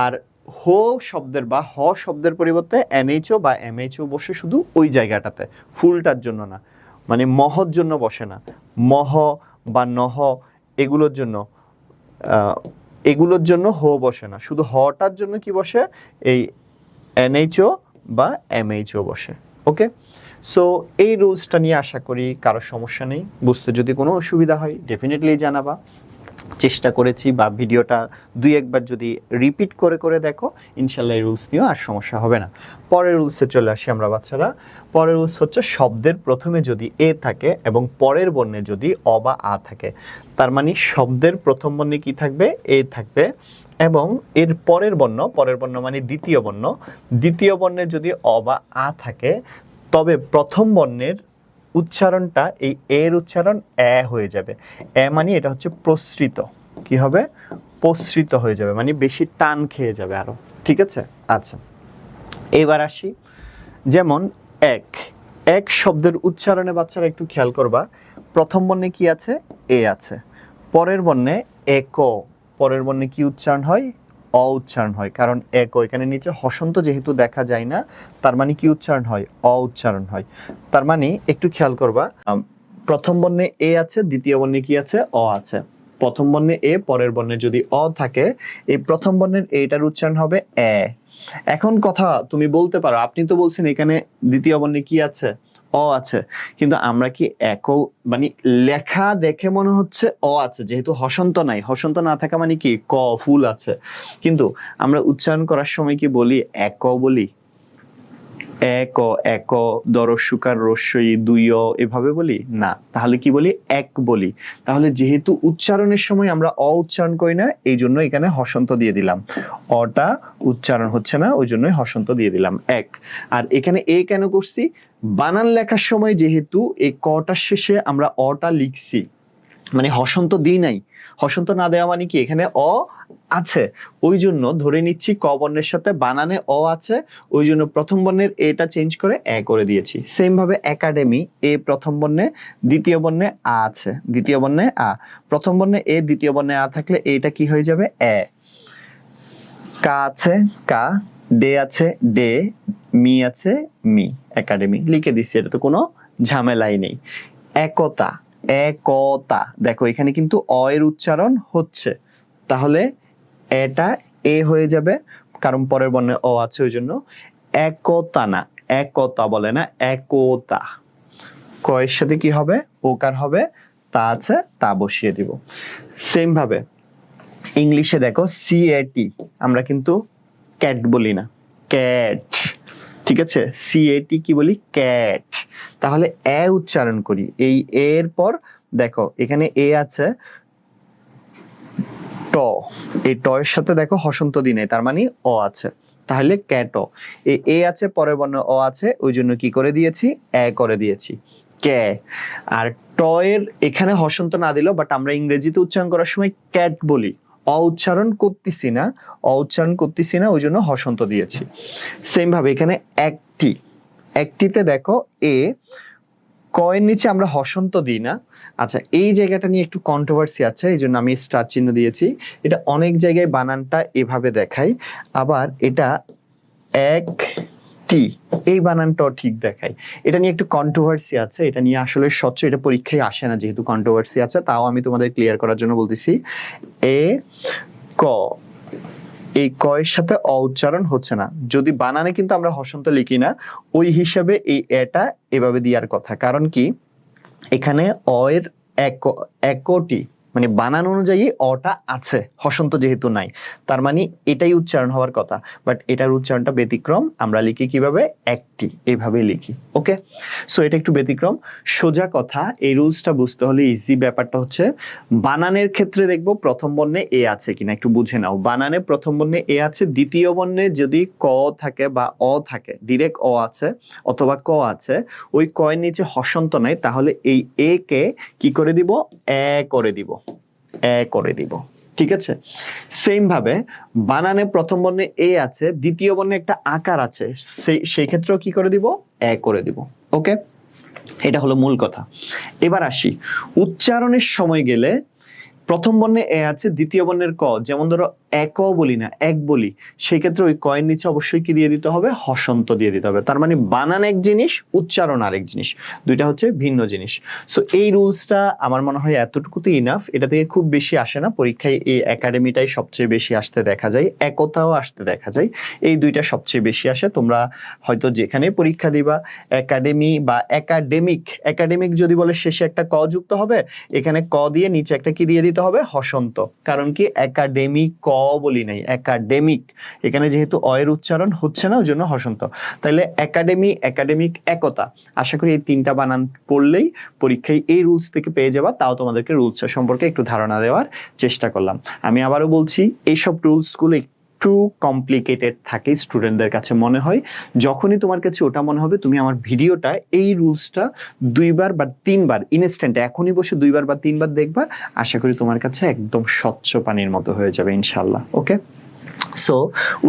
আর হো শব্দের বা হ শব্দের পরিবর্তে NHO বা MHO বসে শুধু ওই জায়গাটাতে, ফুলটার জন্য না, মানে মহর জন্য বসে না। মহ বা নহ এগুলোর জন্য হো বসে না, শুধু হটার জন্য কি বসে, এই NHO বা MHO বসে। ওকে, সো এই রুলসটা নিয়ে আশা করি কারো সমস্যা নেই। বুঝতে যদি কোনো অসুবিধা হয় ডেফিনেটলি জানাবা। চেষ্টা করেছি বা ভিডিওটা 2-1 বার যদি রিপিট করে করে দেখো, ইনশাল্লাহ এই রুলস নিয়েও আর সমস্যা হবে না। পরের রুলসে চলে আসি আমরা বাচ্চারা। পরের রুলস হচ্ছে শব্দের প্রথমে যদি এ থাকে এবং পরের বর্ণে যদি অ বা আ থাকে, তার মানে শব্দের প্রথম বর্ণে কি থাকবে, এ থাকবে, এবং এর পরের বর্ণ মানে দ্বিতীয় বর্ণে যদি অ বা আ থাকে, তবে প্রথম বর্ণের উচ্চারণটা এই এর উচ্চারণ এ হয়ে যাবে। এ মানে এটা হচ্ছে প্রসৃত, কি হবে, প্রসৃত হয়ে যাবে, মানে বেশি টান খেয়ে যাবে আরো। ঠিক আছে, আচ্ছা এবার আসি। যেমন এক শব্দের উচ্চারণে বাচ্চারা একটু খেয়াল করবা, প্রথম বর্ণে কি আছে, এ আছে, পরের বর্ণে পরের বর্ণে কি উচ্চারণ হয়, অ উচ্চারণ হয়, কারণ এখানে নিচে হসন্ত যেহেতু দেখা যায় না, তার মানে কি উচ্চারণ হয়, অ উচ্চারণ হয়। তার মানে একটু খেয়াল করবা, প্রথম বর্ণে এ আছে, দ্বিতীয় বর্ণে কি আছে, অ আছে। প্রথম বর্ণে এ, পরের বর্ণে যদি অ থাকে, এই প্রথম বর্ণের এটার উচ্চারণ হবে এ। এখন কথা তুমি বলতে পারো, আপনি তো বলছেন এখানে দ্বিতীয় বর্ণে কি আছে, অ আছে, কিন্তু আমরা কি মানে লেখা দেখে মনে হচ্ছে অ আছে, যেহেতু হসন্ত নাই, হসন্ত না থাকা মানে কি ক ফুল আছে, কিন্তু আমরা উচ্চারণ করার সময় কি বলি, বলি, এক দরস্যকার রস্যই দুইয় এভাবে বলি না, তাহলে কি বলি, এক বলি। তাহলে যেহেতু উচ্চারণের সময় আমরা অ উচ্চারণ করি না, এই জন্য এখানে হসন্ত দিয়ে দিলাম, অটা উচ্চারণ হচ্ছে না, ওই জন্যই হসন্ত দিয়ে দিলাম এক। আর এখানে এ কেন করছি, বানান লেখার সময় যেহেতু এই কটার শেষে আমরা অটা লিখছি, মানে হসন্ত দিই নাই, হসন্ত না দেওয়া মানে কি এখানে অ আছে, ওই জন্য ধরে নিচ্ছি ক বর্ণের সাথে বানানে অ আছে, ওই জন্য প্রথম বর্ণের এটা চেঞ্জ করে এ করে দিয়েছি। সেম ভাবে একাডেমি, এ প্রথম বর্ণে, দ্বিতীয় বর্ণে আ আছে, দ্বিতীয় বর্ণে আ, প্রথম বর্ণে এ, দ্বিতীয় বর্ণে আ থাকলে এটা কি হয়ে যাবে, এ। কা আছে কা, ডে আছে ডে, মি আছে মি, একাডেমি লিখে দিচ্ছি, এটা তো কোনো ঝামেলাই নেই। একতা, দেখো এখানে কিন্তু অ এর উচ্চারণ হচ্ছে, তাহলে এটা এ হয়ে যাবে, কারণ পরের বর্ণে অ আছে, ওই জন্য একতা না, একতা বলে না, একতা। ক এর সাথে কি হবে, ওকার হবে, তা আছে, তা বসিয়ে দিব। সেম ভাবে ইংলিশে দেখো CAT, আমরা কিন্তু ক্যাট বলি না, ক্যাট, ঠিক আছে, CAT কি বলি, ক্যাট। তাহলে এ উচ্চারণ করি, এই এর পর দেখো এখানে এ আছে, ট, এই ট এর সাথে দেখো হসন্ত দি নাই, তার মানে অ আছে, তাহলে ক্যাট। এই এ আছে, পরের বর্ণ অ আছে, ওই জন্য কি করে দিয়েছি, এ করে দিয়েছি, কে। আর ট এর এখানে হসন্ত না দিলেও, বাট আমরা ইংরেজিতে উচ্চারণ করার সময় ক্যাট বলি, অ উচ্চারণ করতেছি না, ওই জন্য হসন্ত দিয়েছি। সেম ভাবে এখানে একটিতে দেখো এ, ক এর নিচে আমরা হসন্ত দিই না। আচ্ছা, এই জায়গাটা নিয়ে একটু কন্ট্রোভার্সি আছে, এই জন্য আমি স্টার চিহ্ন দিয়েছি। এটা অনেক জায়গায় বানানটা এভাবে দেখায়, আবার এটা একটি, এই বানানটাও ঠিক দেখায়। এটা নিয়ে একটু কন্ট্রোভার্সি আছে, এটা নিয়ে আসলে স্বচ্ছ, এটা পরীক্ষায় আসে না যেহেতু কন্ট্রোভার্সি আছে, তাও আমি তোমাদের ক্লিয়ার করার জন্য বলতেছি। ক, এই ক এর সাথে অ উচ্চারণ হচ্ছে না, যদি বানানে কিন্তু আমরা হসন্ত লিখি না, ওই হিসাবে এই এটা এভাবে দেওয়ার কথা। কারণ কি, এখানে অ এর একটি, মানে বানান অনুযায়ী অটা আছে, হসন্ত যেহেতু নাই, তার মানে এটাই উচ্চারণ হওয়ার কথা, বাট এটার উচ্চারণটা ব্যতিক্রম। আমরা লিখি কিভাবে? একটি, এইভাবে লিখি। ওকে, সো এটা একটু ব্যতিক্রম। সোজা কথা, এই রুলসটা বুঝতে হলে ইজি ব্যাপারটা হচ্ছে বানানের ক্ষেত্রে দেখবো প্রথম বর্ণে এ আছে কিনা, একটু বুঝে নাও। বানানে প্রথম বর্ণে এ আছে, দ্বিতীয় বর্ণে যদি ক থাকে বা অ থাকে, ডিরেক্ট অ আছে অথবা ক আছে, ওই কয়ের নিচে হসন্ত নাই, তাহলে এই এ কে কি করে দিব? এ করে দিব, এ করে দিব। ঠিক আছে, সেম ভাবে বানানে প্রথম বর্ণে এ আছে, দ্বিতীয় বর্ণে একটা আকার আছে, সেই ক্ষেত্রেও কি করে দিব? এ করে দিব। ওকে, এটা হলো মূল কথা। এবার আসি উচ্চারণের সময় গেলে প্রথম বর্ণে এ আছে, দ্বিতীয় বর্ণের ক, যেমন ধরো এক বলি না, এক বলি, সেই ক্ষেত্রে ওই কয়ের নিচে অবশ্যই কি দিয়ে দিতে হবে? হসন্ত দিয়ে দিতে হবে। তার মানে বানান এক জিনিস, উচ্চারণ আরেক জিনিস, দুইটা হচ্ছে ভিন্ন জিনিস। সো এই রুলসটা আমার মনে হয় এতটুকুতে ইনাফ, এটা থেকে খুব বেশি আসে না পরীক্ষায়। এই একাডেমিটাই সবচেয়ে বেশি আসতে দেখা যায়, একতাও আসতে দেখা যায়, এই দুইটা সবচেয়ে বেশি আসে। তোমরা হয়তো যেখানে পরীক্ষা দিবা, একাডেমি বা একাডেমিক, একাডেমিক যদি বলে শেষে একটা ক যুক্ত হবে, এখানে ক দিয়ে নিচে একটা কি দিয়ে দিতে হবে? হসন্ত। কারণ কি? একাডেমিক ক বলি নাই, একাডেমিক, এখানে যেহেতু অয়ের উচ্চারণ হচ্ছে না ওই জন্য হসন্ত। তাহলে একাডেমি, একাডেমিক, একতা, আশা করি এই তিনটা বানান পড়লেই পরীক্ষায় এই রুলস থেকে পেয়ে যাবা। তাও তোমাদেরকে রুলসের সম্পর্কে একটু ধারণা দেওয়ার চেষ্টা করলাম। আমি আবারও বলছি, এইসব রুলসগুলো একটু কমপ্লিকেটেড থাকে স্টুডেন্টদের কাছে মনে হয়। যখনই তোমার কাছে ওটা মনে হবে, তুমি আমার ভিডিওটা এই রুলসটা 2বার বা 3বার ইনস্ট্যান্ট এখনই বসে 2বার বা 3বার দেখবা, আশা করি তোমার কাছে একদম স্বচ্ছ পানির মতো হয়ে যাবে ইনশাল্লাহ। ওকে, সো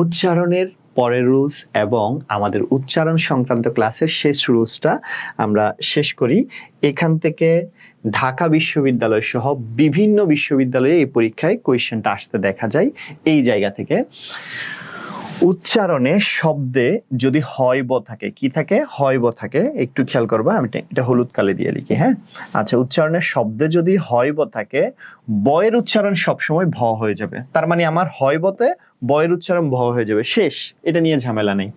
উচ্চারণের পরের রুলস এবং আমাদের উচ্চারণ সংক্রান্ত ক্লাসের শেষ রুলসটা আমরা শেষ করি। এখান থেকে ঢাকা বিশ্ববিদ্যালয় সহ বিভিন্ন বিশ্ববিদ্যালয়ে এই পরীক্ষায় কোয়েশ্চেনটা আসতে দেখা যায়। এই জায়গা থেকে উচ্চারণে শব্দে যদি হয়ব থাকে, কি থাকে? হয়ব থাকে। একটু খেয়াল করবা, আমি এটা হলুদ কালি দিয়ে লিখি। হ্যাঁ, আচ্ছা, উচ্চারণের শব্দে যদি হয়ব থাকে, বয়ের উচ্চারণ সবসময় ভ হয়ে যাবে। তার মানে আমার হয়বতে বয়ের উচ্চারণ ভ হয়ে যাবে, শেষ, এটা নিয়ে ঝামেলা নেই।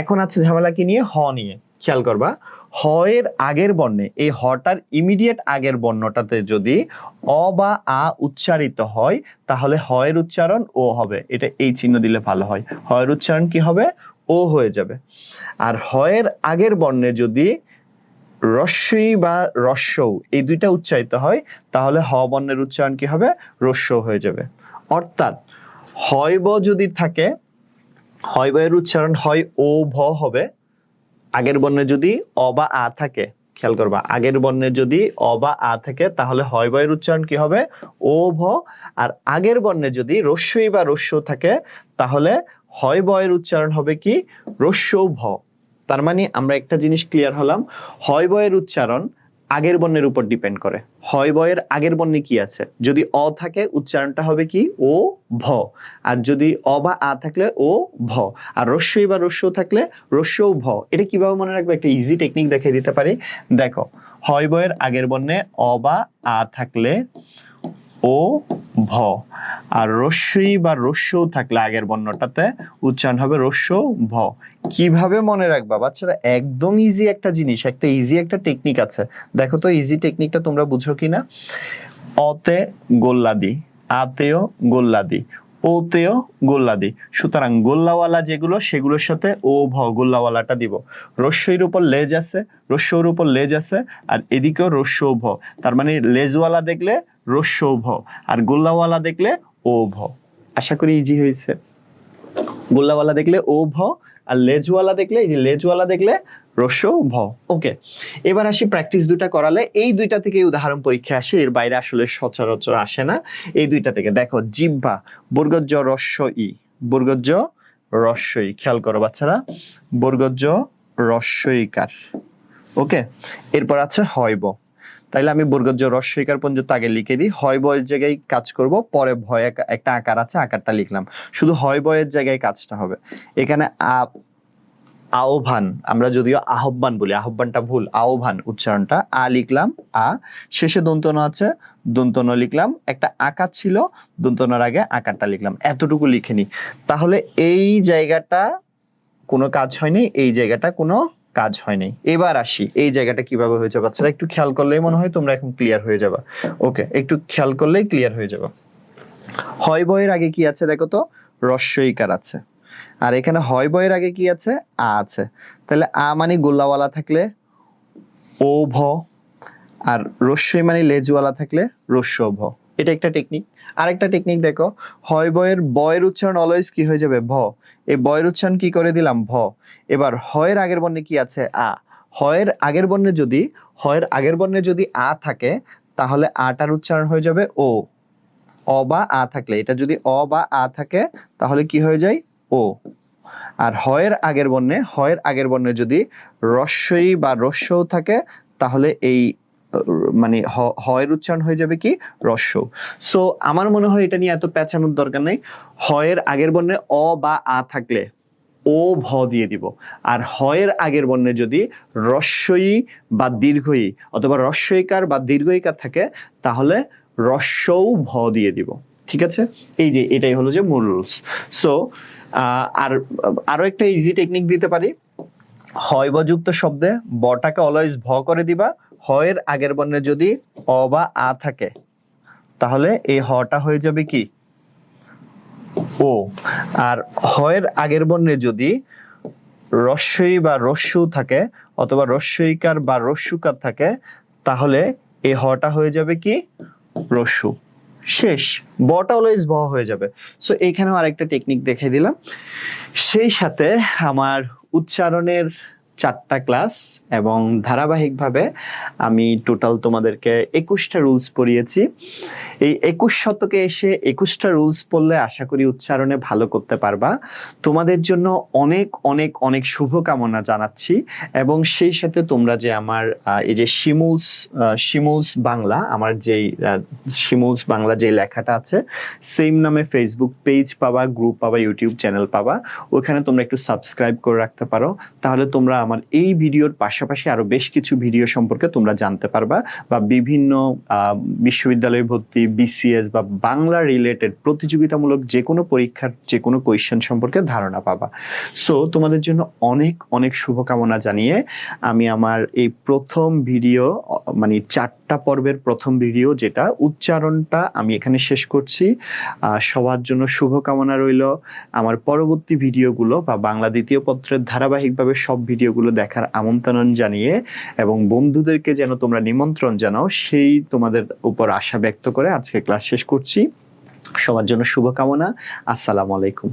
এখন আছে ঝামেলা কি নিয়ে? হ নিয়ে। খেয়াল করবা, হয়ের আগের বর্ণে, এই হটার ইমিডিয়েট আগের বর্ণটাতে যদি অ বা আ উচ্চারিত হয়, তাহলে হয়ের উচ্চারণ ও হবে। এটা এই চিহ্ন দিলে ভালো হয়। হয়ের উচ্চারণ কি হবে? ও হয়ে যাবে। আর হয়ের আগের বর্ণে যদি রস্যই বা রস্যৌ এই দুইটা উচ্চারিত হয়, তাহলে হ বর্ণের উচ্চারণ কি হবে? রস্য হয়ে যাবে। অর্থাৎ হয়ব যদি থাকে, হয়বয়ের উচ্চারণ হয় ও ভ হবে। আগের বর্ণে যদি অ বা আ থাকে, খেয়াল করবা, আগের বর্ণে যদি অ বা আ থাকে, তাহলে হয় বয়ের উচ্চারণ কি হবে? ও ভ। আর আগের বর্ণে যদি রস্যই বা রস্য থাকে, তাহলে হয় বয়ের উচ্চারণ হবে কি? রস্য ভ। তার মানে আমরা একটা জিনিস ক্লিয়ার হলাম, হয় বয়ের উচ্চারণ আগের বর্ণের উপর ডিপেন্ড করে। হয় বয়ের আগের বর্ণে কি আছে? যদি অ থাকে, উচ্চারণটা হবে কি? ও ভ। আর যদি অ বা আ থাকলে ও ভ। আর রস্যই বা রস্য থাকলে রস্য ভ। এটা কিভাবে মনে রাখবে? একটা ইজি টেকনিক দেখিয়ে দিতে পারি। দেখো, হয় বয়ের আগের বর্ণে অ বা আ থাকলে ও ভ, আর রস্যই বা রস্য থাকলে আগের বর্ণটাতে উচ্চারণ হবে রস্য ভ। কিভাবে মনে রাখবা বাচ্চারা? একদম ইজি একটা জিনিস, একটা ইজি একটা টেকনিক আছে। দেখো তো ইজি টেকনিকটা তোমরা বুঝো কিনা। অতে গোল্লা দি, আতেও গোল্লা দি, ওতেও গোল্লা দি। সুতরাং গোল্লাওয়ালা যেগুলো, সেগুলোর সাথে ও ভ গোল্লাওয়ালাটা দিব। রস্যইর উপর লেজ আছে, রস্যর উপর লেজ আছে, আর এদিকেও রস্য ভ। তার মানে লেজওয়ালা দেখলে রস্য ভ, আর গোল্লাওয়ালা দেখলে ও ভ। আশা করি ইজি হয়েছে। গোল্লাওয়ালা দেখলে ও ভ, আর লেজওয়ালা দেখলে, এই যে লেজওয়ালা দেখলে রস্য ভ। ওকে, এবার আসি প্র্যাকটিস দুটা করালে। এই দুইটা থেকে উদাহরণ পরীক্ষা আসে, এর বাইরে আসলে সচরাচর আসে না। এই দুইটা থেকে দেখো, জিহ্বা, বর্গজ রস্য ই, বর্গজ রস্য ই। খেয়াল করো বাচ্চারা, বর্গজ রস্য ইকার। ওকে, এরপর আছে হয়ব। তাইলে আমি বর্গজ রস্য ইকার পর্যন্ত আগে লিখে দিই, হয় বয়ের জায়গায় কাজ করব, পরে ভয় একটা আকার আছে, আকারটা লিখলাম। শুধু হয় বয়ের জায়গায় কাজটা হবে। এখানে আহ্বান, আমরা যদিও আহ্বান বলি, আহ্বানটা ভুল, আহ্বান উচ্চারণটা আ লিখলাম, আ, শেষে দন্তন আছে, দন্তন লিখলাম, একটা আকার ছিল, দন্তনের আগে আকারটা লিখলাম, এতটুকু লিখে নি। তাহলে এই জায়গাটা কোনো কাজ হয়নি, এই জায়গাটা কোনো কাজ হয় নাই। এবার আসি এই জায়গাটা কিভাবে হয়েছে বাচ্চারা একটু খেয়াল করলেই মনে হয় তোমরা এখন ক্লিয়ার হয়ে যাবা। ওকে, একটু খেয়াল করলেই ক্লিয়ার হয়ে যাবে। হয় বয়ের আগে কি আছে দেখো তো, রস্বইকার আছে, আর এখানে হয় বয়ের আগে কি আছে, আ আছে। তাহলে আ মানে গোল্লাওয়ালা থাকলে ও ভ, আর রস্বই মানে লেজওয়ালা থাকলে রস্য ভ। এটা একটা টেকনিক। আরেকটা টেকনিক দেখো, হয় বয়ের বয়ের উচ্চারণ অলওয়েজ কি হয়ে যাবে, ভ। এই বয়ের উচ্চারণ কি করে দিলাম, ভ। এবার হয়ের আগের বর্ণে কি আছে, আ। হয়ের আগের বর্ণে যদি আ থাকে তাহলে আটার উচ্চারণ হয়ে যাবে ও। অ বা আ থাকলে, এটা যদি অ বা আ থাকে তাহলে কি হয়ে যায়, ও। আর হয়ের আগের বর্ণে যদি রস্বই বা রস্যও থাকে তাহলে এই মানে হয়ের উচ্চারণ হয়ে যাবে কি, রস্য। সো আমার মনে হয় এটা নিয়ে এত পেঁচানোর দরকার নেই। হয়ের আগের বর্ণে অ বা আ থাকলে ও ভ দিয়ে দিব, আর হয়ের আগের বর্ণে যদি রস্বই বা দীর্ঘই অথবা রস্বইকার বা দীর্ঘইকার থাকে তাহলে রস্যও ভ দিয়ে দিব। ঠিক আছে, এই যে এটাই হলো যে মূল রুলস। সো আর আরো একটা ইজি টেকনিক দিতে পারি। হয় বযুক্ত শব্দে বটাকে অলওয়েজ ভ করে দিবা। হয়ের আগের বর্ণে যদি অ বা আ থাকে তাহলে এই হটা হয়ে যাবে কি, ও। আর হয়ের আগের বর্ণে যদি রস্বই বা রস্যু থাকে অথবা রস্বইকার বা রস্যুকার থাকে তাহলে এই হটা হয়ে যাবে কি, রস্যু। শেষ, বটা অলওয়েজ ভ হয়ে যাবে। সো এইখানেও আরেকটা টেকনিক দেখিয়ে দিলাম। সেই সাথে আমার উচ্চারণের 4টা ক্লাস এবং ধারাবাহিকভাবে আমি টোটাল তোমাদেরকে 21টা রুলস পড়িয়েছি। এই 21 শতকে এসে 21টা রুলস পড়লে আশা করি উচ্চারণে ভালো করতে পারবা। তোমাদের জন্য অনেক অনেক অনেক শুভকামনা জানাচ্ছি। এবং সেই সাথে তোমরা যে আমার এই যে শিমুলস বাংলা, আমার যেই শিমুলস বাংলা যে লেখাটা আছে, সেম নামে ফেসবুক পেজ পাবা, গ্রুপ পাবা, ইউটিউব চ্যানেল পাবা। ওখানে তোমরা একটু সাবস্ক্রাইব করে রাখতে পারো, তাহলে তোমরা আমার এই ভিডিওর পাশাপাশি আরো বেশ কিছু ভিডিও সম্পর্কে তোমরা জানতে পারবা, বা বিভিন্ন বিশ্ববিদ্যালয় ভর্তি, বিসিএস বা বাংলা রিলেটেড প্রতিযোগিতামূলক যে কোনো পরীক্ষার যে কোনো কোয়েশ্চেন সম্পর্কে ধারণা পাবা। সো তোমাদের জন্য অনেক অনেক শুভকামনা জানিয়ে আমি আমার এই প্রথম ভিডিও, মানে 4টা পর্বের প্রথম ভিডিও যেটা উচ্চারণটা, আমি এখানে শেষ করছি। সবার জন্য শুভকামনা রইল। আমার পরবর্তী ভিডিওগুলো বা বাংলা দ্বিতীয় পত্রের ধারাবাহিকভাবে সব ভিডিওগুলো দেখার আমন্ত্রণ জানিয়ে এবং বন্ধুদেরকে যেন তোমরা নিমন্ত্রণ জানাও, সেই তোমাদের উপর আশা ব্যক্ত করে আজকে ক্লাস শেষ করছি। সবার জন্য শুভকামনা। আসসালামু আলাইকুম।